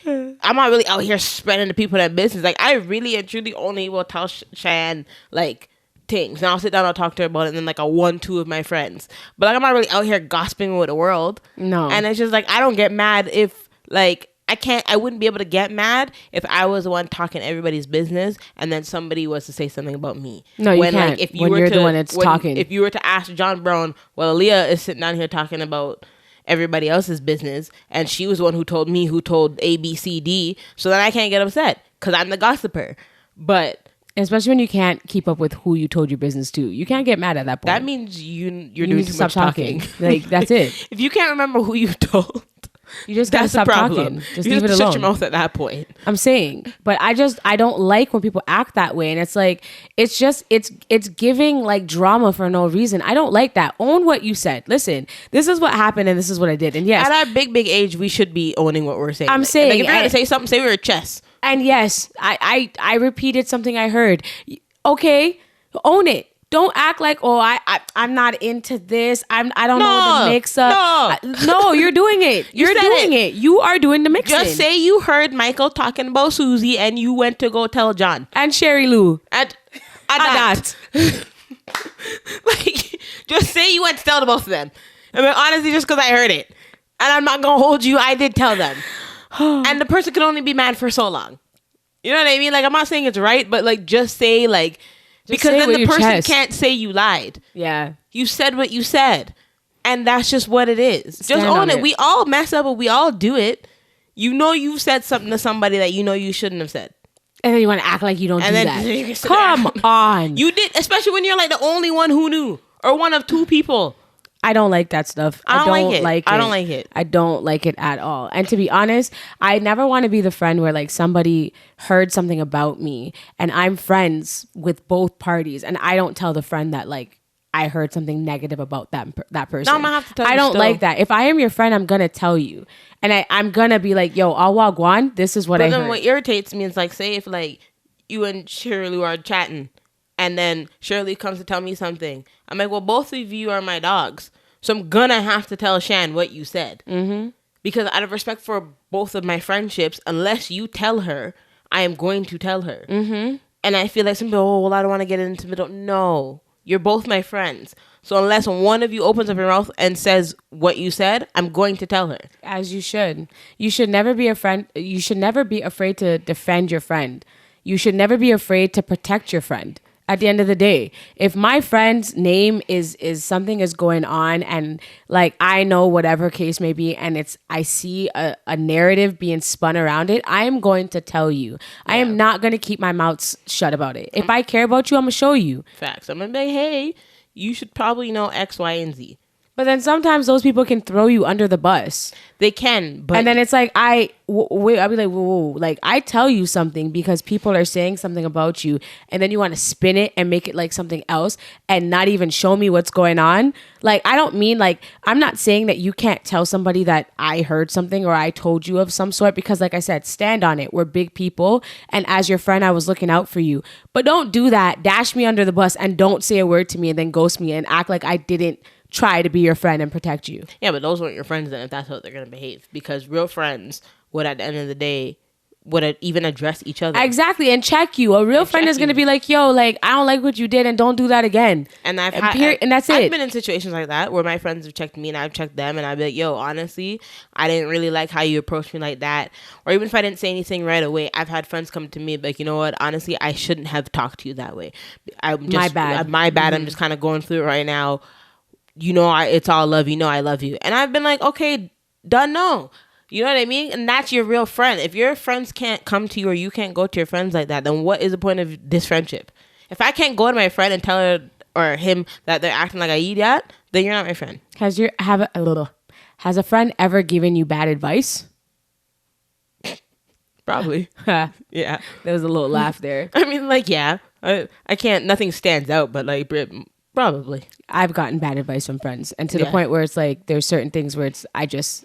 out here spreading the people that business. Like, I really and truly only will tell Shan like things, and I'll sit down and I'll talk to her about it, and then like a 1-2 of my friends. But like, I'm not really out here gossiping with the world. No. And it's just like, I don't get mad if like I wouldn't be able to get mad if I was the one talking everybody's business and then somebody was to say something about me. No, you can't. Like, you're the one that's talking. If you were to ask John Brown, well, Aaliyah is sitting down here talking about everybody else's business, and she was the one who told me who told A, B, C, D, so then I can't get upset because I'm the gossiper. But especially when you can't keep up with who you told your business to, you can't get mad at that point. That means you're doing too much talking. Like that's it. If you can't remember who you told, you just gotta stop talking. Just leave it alone. Shut your mouth at that point. I'm saying, but I don't like when people act that way, and it's like it's giving like drama for no reason. I don't like that. Own what you said. Listen, this is what happened, and this is what I did. And yes, at our big age, we should be owning what we're saying. I'm saying, like, if you're gonna say something, say we're a chess. And yes, I repeated something I heard. Okay, own it. Don't act like, oh, I'm not into this. I don't know the mix up. No, you're doing it. You're doing it. You are doing the mixing. Just say you heard Michael talking about Susie and you went to go tell John. And Sherry Lou. At that. Like, just say you went to tell the both of them. I mean, honestly, just because I heard it. And I'm not going to hold you. I did tell them. And the person can only be mad for so long. You know what I mean? Like, I'm not saying it's right, but like, just say like, because then the person can't say you lied. Yeah. You said what you said. And that's just what it is. Just own it. We all mess up, but we all do it. You know you said something to somebody that you know you shouldn't have said. And then you want to act like you don't do that. Come on. You did, especially when you're like the only one who knew. Or one of 2 people. I don't like that stuff. I don't like it. I don't like it. I don't like it at all. And to be honest, I never want to be the friend where like somebody heard something about me and I'm friends with both parties and I don't tell the friend that like I heard something negative about that person. No, I'm gonna have to tell you. I don't like that. If I am your friend, I'm gonna tell you. And I'm gonna be like, yo, Awagwan, this is what I heard. But then what irritates me is like, say if like you and Shirley are chatting and then Shirley comes to tell me something. I'm like, well, both of you are my dogs. So I'm gonna have to tell Shan what you said. Mm-hmm. Because out of respect for both of my friendships, unless you tell her, I am going to tell her. Mm-hmm. And I feel like some people, oh, well, I don't want to get into the middle. No, you're both my friends. So unless one of you opens up your mouth and says what you said, I'm going to tell her. As you should. You should never be a friend. You should never be afraid to defend your friend. You should never be afraid to protect your friend. At the end of the day, if my friend's name is something is going on and like I know whatever case may be and I see a narrative being spun around it, I am going to tell you. Yeah. I am not going to keep my mouth shut about it. If I care about you, I'm going to show you. Facts. I'm going to be like, hey, you should probably know X, Y, and Z. But then sometimes those people can throw you under the bus. They can, but and then it's like wait, I'll be like, whoa, like I tell you something because people are saying something about you, and then you want to spin it and make it like something else and not even show me what's going on. Like, I don't mean, like, I'm not saying that you can't tell somebody that I heard something or I told you of some sort, because like I said, stand on it. We're big people, and as your friend, I was looking out for you. But don't do that. Dash me under the bus and don't say a word to me and then ghost me and act like I didn't try to be your friend and protect you. Yeah, but those weren't your friends then if that's how they're going to behave. Because real friends would, at the end of the day, would even address each other. Exactly, and check you. A real friend is going to be like, yo, like, I don't like what you did and don't do that again. And and that's it. I've been in situations like that where my friends have checked me and I've checked them, and I'd be like, yo, honestly, I didn't really like how you approached me like that. Or even if I didn't say anything right away, I've had friends come to me and be like, you know what, honestly, I shouldn't have talked to you that way. My bad. Mm-hmm. I'm just kind of going through it right now. You know, it's all love. You know, I love you. And I've been like, okay, done. No. You know what I mean? And that's your real friend. If your friends can't come to you or you can't go to your friends like that, then what is the point of this friendship? If I can't go to my friend and tell her or him that they're acting like an idiot, then you're not my friend. Has a friend ever given you bad advice? Probably. Yeah. There was a little laugh there. I mean, like, yeah. I can't, nothing stands out, but like, probably. I've gotten bad advice from friends, and to the point where it's like there's certain things where it's I just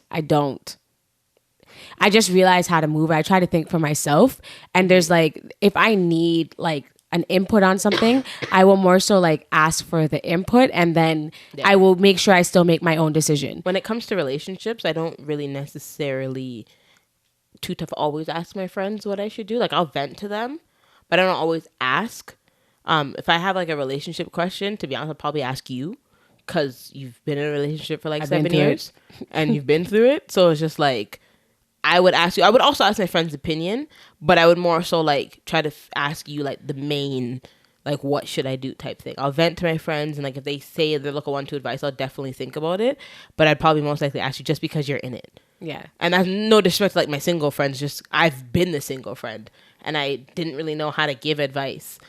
realize how to move. I try to think for myself, and there's like, if I need like an input on something, I will more so like ask for the input, and then I will make sure I still make my own decision. When it comes to relationships, I don't really necessarily too tough always ask my friends what I should do. Like, I'll vent to them, but I don't always ask. If I have like a relationship question, to be honest, I'll probably ask you because you've been in a relationship for like 7 years and you've been through it. So it's just like, I would ask you. I would also ask my friend's opinion, but I would more so like try to ask you like the main, like, what should I do type thing. I'll vent to my friends, and like if they say they're looking one to advice, I'll definitely think about it. But I'd probably most likely ask you just because you're in it. Yeah. And that's no disrespect to like my single friends. Just I've been the single friend, and I didn't really know how to give advice.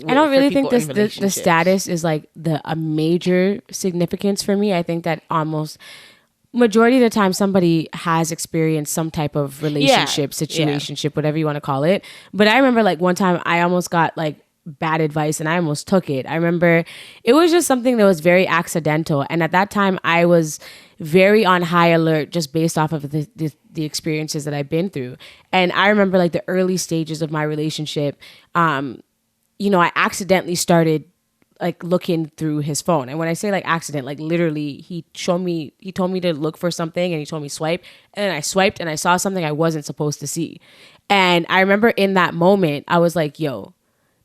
I don't really think the status is like a major significance for me. I think that almost majority of the time somebody has experienced some type of relationship, situationship, whatever you want to call it. But I remember like one time I almost got like bad advice and I almost took it. I remember it was just something that was very accidental. And at that time I was very on high alert just based off of the experiences that I've been through. And I remember like the early stages of my relationship, you know, I accidentally started like looking through his phone. And when I say like accident, like literally he told me to look for something and he told me swipe. And then I swiped and I saw something I wasn't supposed to see. And I remember in that moment, I was like, yo,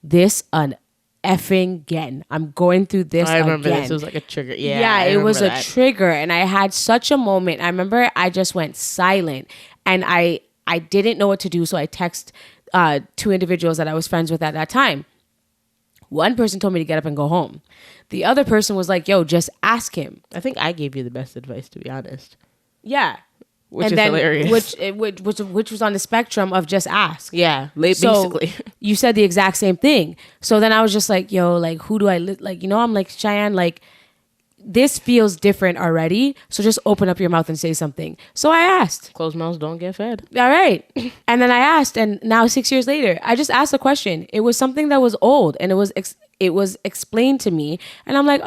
this an effing again. I'm going through this I remember again. this. It was like a trigger. Yeah, it was a trigger. And I had such a moment. I remember I just went silent and I didn't know what to do. So I texted 2 individuals that I was friends with at that time. One person told me to get up and go home. The other person was like, yo, just ask him. I think I gave you the best advice, to be honest. Yeah. Which is hilarious. Which was on the spectrum of just ask. Yeah, basically. So you said the exact same thing. So then I was just like, yo, like, who do I, like, you know, I'm like, Cheyenne, like, this feels different already. So just open up your mouth and say something. So I asked. Closed mouths don't get fed. All right. And then I asked, and now 6 years later, I just asked a question. It was something that was old, and it was explained to me. And I'm like,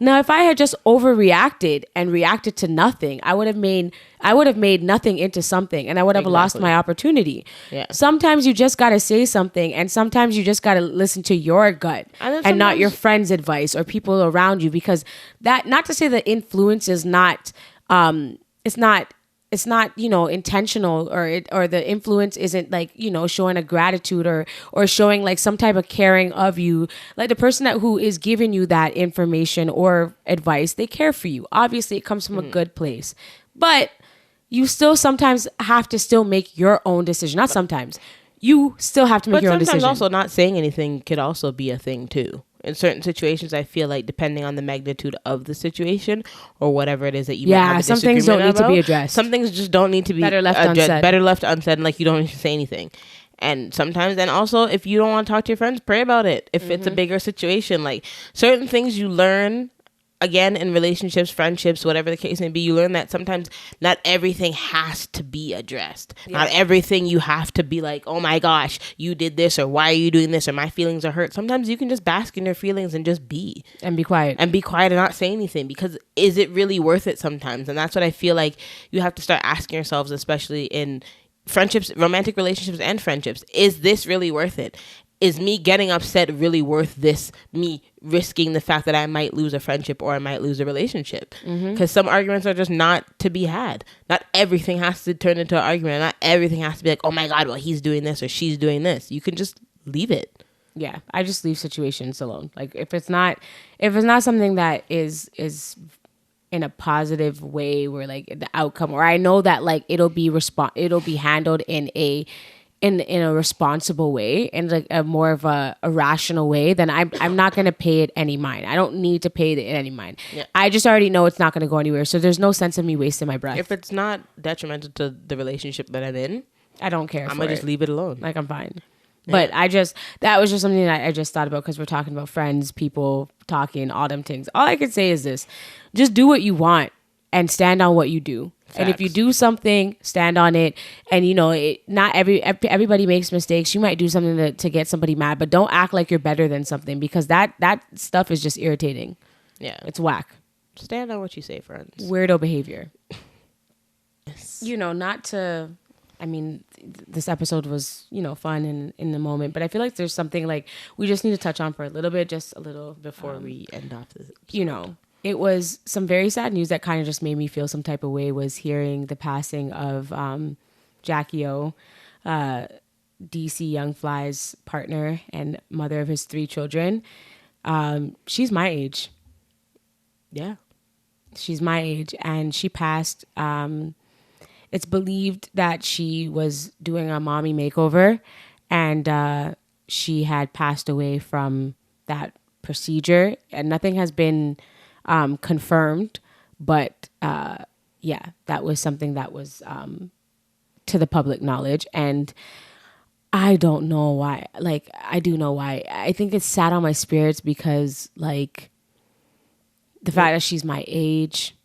now if I had just overreacted and reacted to nothing, I would have made nothing into something, and I would have lost my opportunity. Yeah. Sometimes you just got to say something, and sometimes you just got to listen to your gut and not your friend's advice or people around you, because that, not to say that influence is not, it's not, you know, intentional, or the influence isn't like, you know, showing a gratitude or showing like some type of caring of you. Like the person who is giving you that information or advice, they care for you. Obviously it comes from a good place, but you still sometimes have to still make your own decision. Not sometimes. You still have to make your own decision. But sometimes also not saying anything could also be a thing too. In certain situations, I feel like depending on the magnitude of the situation or whatever it is that you might have a some things don't need to be addressed. Some things just don't need to be better left unsaid. Better left unsaid, and like you don't need to say anything. And sometimes, and also, if you don't want to talk to your friends, pray about it. If it's a bigger situation, like certain things you learn again, in relationships, friendships, whatever the case may be, you learn that sometimes not everything has to be addressed. Yeah. Not everything you have to be like, oh my gosh, you did this, or why are you doing this, or my feelings are hurt. Sometimes you can just bask in your feelings and just be. And be quiet. And be quiet and not say anything, because is it really worth it sometimes? And that's what I feel like you have to start asking yourselves, especially in friendships, romantic relationships and friendships. Is this really worth it? Is me getting upset really worth this, me risking the fact that I might lose a friendship or I might lose a relationship? Because some arguments are just not to be had. Not everything has to turn into an argument. Not everything has to be like, oh my God, well, he's doing this or she's doing this. You can just leave it. Yeah, I just leave situations alone. Like if it's not something that is in a positive way, where like the outcome, or I know that like it'll be handled in a responsible way, and like a more of a rational way, then I'm not gonna pay it any mind. I don't need to pay it any mind. Yeah. I just already know it's not gonna go anywhere, so there's no sense of me wasting my breath. If it's not detrimental to the relationship that I'm in, I don't care. I'm gonna just leave it alone. Like I'm fine. Yeah. But that was just something that I just thought about, because we're talking about friends, people talking, all them things. All I can say is this: just do what you want and stand on what you do. Facts. And if you do something, stand on it. And not everybody makes mistakes. You might do something to get somebody mad, but don't act like you're better than something, because that stuff is just irritating. Yeah, it's whack. Stand on what you say, friends. Weirdo behavior. Yes. Not to. I mean, this episode was, fun in the moment, but I feel like there's something like we just need to touch on for a little bit, just a little before we end off this episode. It was some very sad news that kind of just made me feel some type of way, was hearing the passing of Jackie O, DC Young Fly's partner and mother of his 3 children. She's my age. Yeah. She's my age, and she passed. It's believed that she was doing a mommy makeover, and she had passed away from that procedure, and nothing has been confirmed, but that was something that was to the public knowledge. And I don't know why. Like, I do know why. I think it's sad on my spirits, because like the fact that she's my age,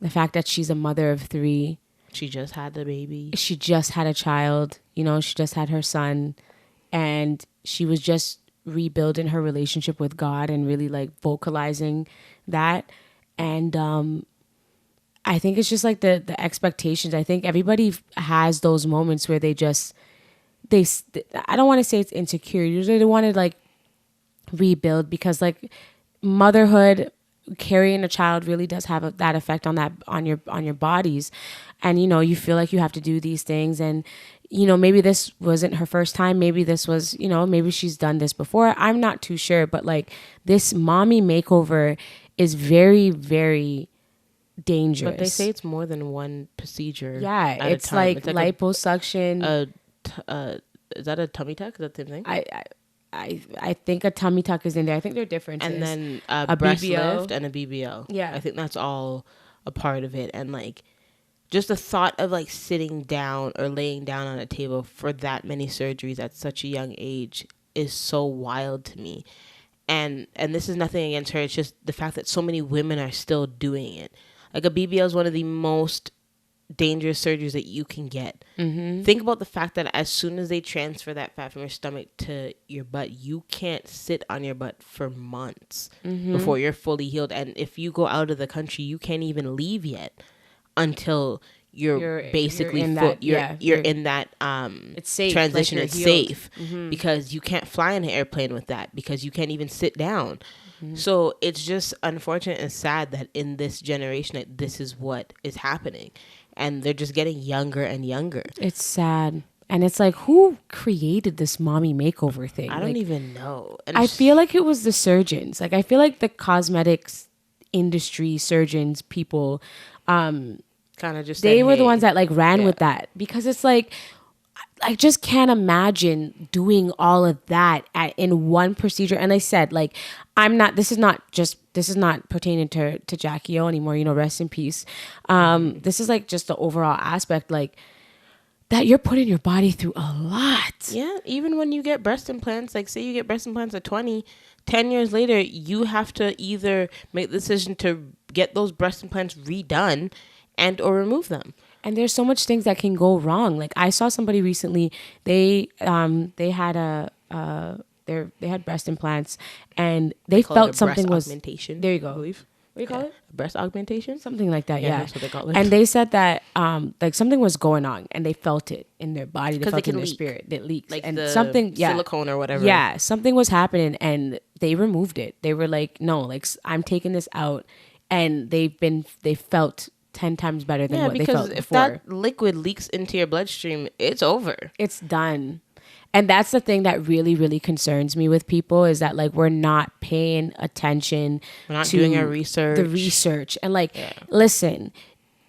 the fact that she's a mother of 3. She just had the baby. She just had a child. She just had her son. And she was just rebuilding her relationship with God and really like vocalizing that. And I think it's just like the expectations. I think everybody has those moments where I don't want to say it's insecure. They want to like rebuild, because like motherhood, carrying a child really does have that effect on your bodies. And you feel like you have to do these things, and maybe this wasn't her first time, maybe this was, maybe she's done this before, I'm not too sure, but like this mommy makeover is very, very dangerous. But they say it's more than one procedure. Yeah, it's like liposuction. Is that a tummy tuck? Is that the same thing? I think a tummy tuck is in there. I think they're different. And then a breast BBL. Lift and a BBL. Yeah. I think that's all a part of it. And like just the thought of like sitting down or laying down on a table for that many surgeries at such a young age is so wild to me. And this is nothing against her. It's just the fact that so many women are still doing it. Like a BBL is one of the most dangerous surgeries that you can get. Mm-hmm. Think about the fact that as soon as they transfer that fat from your stomach to your butt, you can't sit on your butt for months before you're fully healed. And if you go out of the country, you can't even leave yet until you're basically in that it's safe, transition. Like it's safe because you can't fly in an airplane with that, because you can't even sit down. So it's just unfortunate and sad that in this generation that this is what is happening, and they're just getting younger and younger. It's sad. And it's like, who created this mommy makeover thing? I don't even know. And I feel like it was the surgeons. Like, I feel like the cosmetics industry surgeons, people, kind of just they were the ones that like ran with that, because it's like, I just can't imagine doing all of that in one procedure. And I said, like, this is not pertaining to Jackie O anymore, rest in peace. This is like just the overall aspect. Like, that you're putting your body through a lot. Yeah, even when you get breast implants, like say you get breast implants at 20, 10 years later, you have to either make the decision to get those breast implants redone and or remove them. And there's so much things that can go wrong. Like I saw somebody recently, they had they had breast implants and they Call it felt a something breast was augmentation. there you go. I believe. What do you call it? Breast augmentation? Something like that, yeah. That's what they call it. And they said that like something was going on and they felt it in their body. They felt it in their leak. spirit. It leaks. Like and the something, silicone or whatever. Yeah, something was happening and they removed it. They were like, no, like I'm taking this out. And they felt 10 times better than what they felt because if before. that liquid leaks into your bloodstream, it's over. It's done. And that's the thing that really, really concerns me with people is that like we're not paying attention. We're not to doing our research. The research. And like, listen,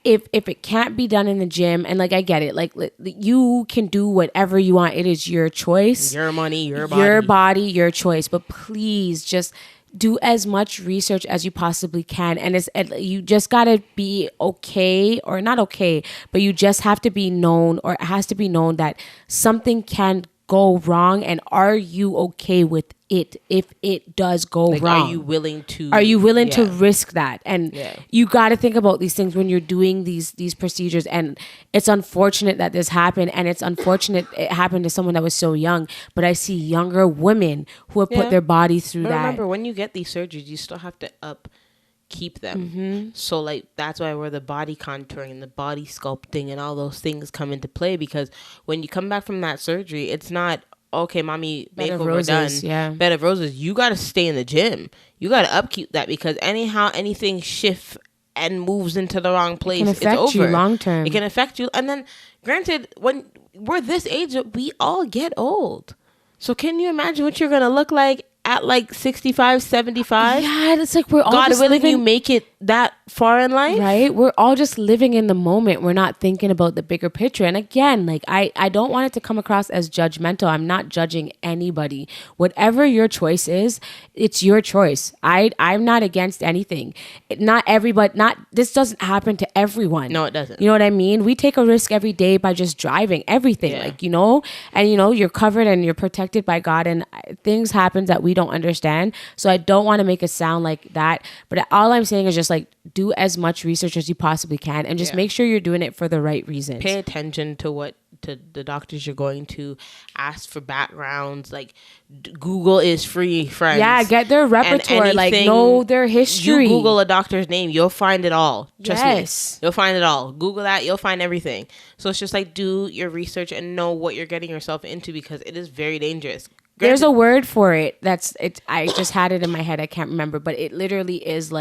if it can't be done in the gym, and like I get it, like you can do whatever you want. It is your choice. Your money, your body. Your body, your choice. But please just do as much research as you possibly can. And you just got to be okay, or not okay, but you just have to be known, or it has to be known that something can go wrong. And are you okay with it if it does go wrong? Are you willing to risk that? And you got to think about these things when you're doing these procedures. And it's unfortunate that this happened, and it's unfortunate it happened to someone that was so young, but I see younger women who have put their body through that. Remember, when you get these surgeries, you still have to keep them. Mm-hmm. So like that's where the body contouring and the body sculpting and all those things come into play, because when you come back from that surgery, it's not okay, mommy, Bed of makeover roses, done. yeah. Bed of roses. You got to stay in the gym. You got to upkeep that, because anyhow anything shifts and moves into the wrong place, it can affect it's over. you long term. It can affect you. And then granted, when we're this age, we all get old. So can you imagine what you're going to look like at like 65, 75? Yeah, it's like we're all God just willing, living, you make it that far in life, right? We're all just living in the moment. We're not thinking about the bigger picture. And again, like I don't want it to come across as judgmental. I'm not judging anybody. Whatever your choice is, it's your choice. I'm not against anything. This doesn't happen to everyone. No, it doesn't. You know what I mean? We take a risk every day by just driving everything, and you're covered and you're protected by God, and things happen that we don't understand. So I don't want to make it sound like that, but all I'm saying is just like do as much research as you possibly can, and just make sure you're doing it for the right reasons. Pay attention to the doctors you're going to. Ask for backgrounds. Like Google is free, friends. Yeah, get their repertoire. Like know their history. You Google a doctor's name, you'll find it all. Trust me, you'll find it all. Google that, you'll find everything. So it's just like do your research and know what you're getting yourself into, because it is very dangerous. There's a word for it. I just had it in my head. I can't remember, but it literally is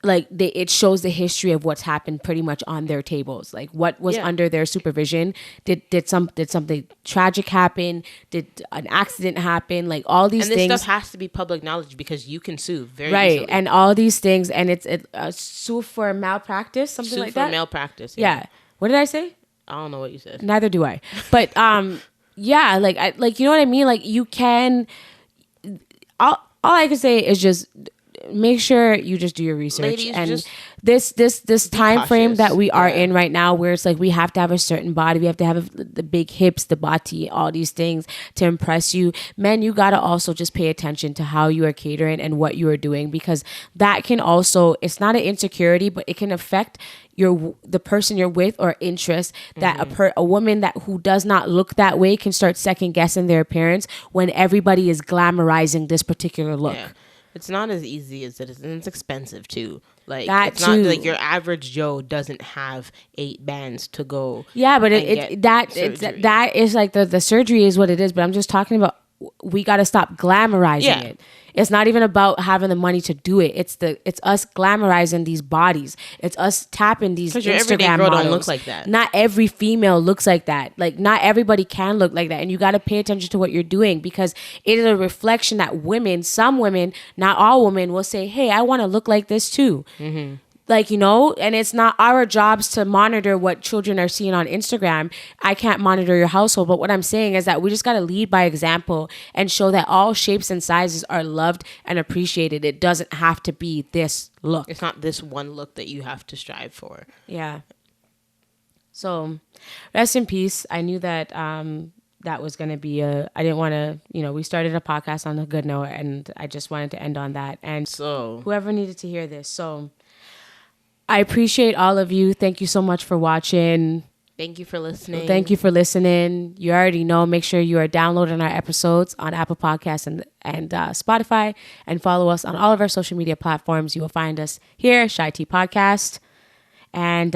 it shows the history of what's happened pretty much on their tables. Like what was under their supervision. Did something tragic happen? Did an accident happen? Like all these things. And this stuff has to be public knowledge, because you can sue very easily. And all these things, and it's sue for malpractice, something like that. Sue for malpractice. Yeah. What did I say? I don't know what you said. Neither do I. But yeah, like you know what I mean? Like you can. All I can say is just make sure you just do your research. Ladies, and just this time frame cautious. that we are in right now, where it's like we have to have a certain body, we have to have the big hips, the body, all these things to impress you. Men, you gotta also just pay attention to how you are catering and what you are doing, because that can also, it's not an insecurity, but it can affect the person you're with or interest. That a woman who does not look that way can start second guessing their appearance when everybody is glamorizing this particular look. Yeah. It's not as easy as it is, and it's expensive too. Like that it's too. not like your average Joe doesn't have 8 bands to go. Yeah, but that is like the surgery is what it is. But I'm just talking about, we got to stop glamorizing it. It's not even about having the money to do it. It's us glamorizing these bodies. It's us tapping these Instagram everyday girl models. don't look like that. Not every female looks like that. Like not everybody can look like that. And you got to pay attention to what you're doing, because it is a reflection that some women, not all women, will say, hey, I want to look like this too. Mm-hmm. Like, and it's not our jobs to monitor what children are seeing on Instagram. I can't monitor your household. But what I'm saying is that we just got to lead by example and show that all shapes and sizes are loved and appreciated. It doesn't have to be this look. It's not this one look that you have to strive for. Yeah. So, rest in peace. I knew that that was going to be I didn't want to, we started a podcast on a good note, and I just wanted to end on that. And So whoever needed to hear this. So, I appreciate all of you. Thank you so much for watching. thank you for listening. Thank you for listening. You already know. Make sure you are downloading our episodes on Apple Podcasts and Spotify, and follow us on all of our social media platforms. You will find us here, CheyTea Podcast, and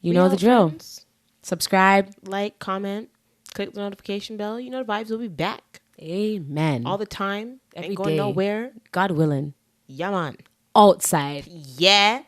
you know the drill. Friends. Subscribe, Like, comment, click the notification bell. You know the vibes will be back amen. all the time. Every Ain't going day. nowhere. God willing. Yeah, man. Outside. Yeah.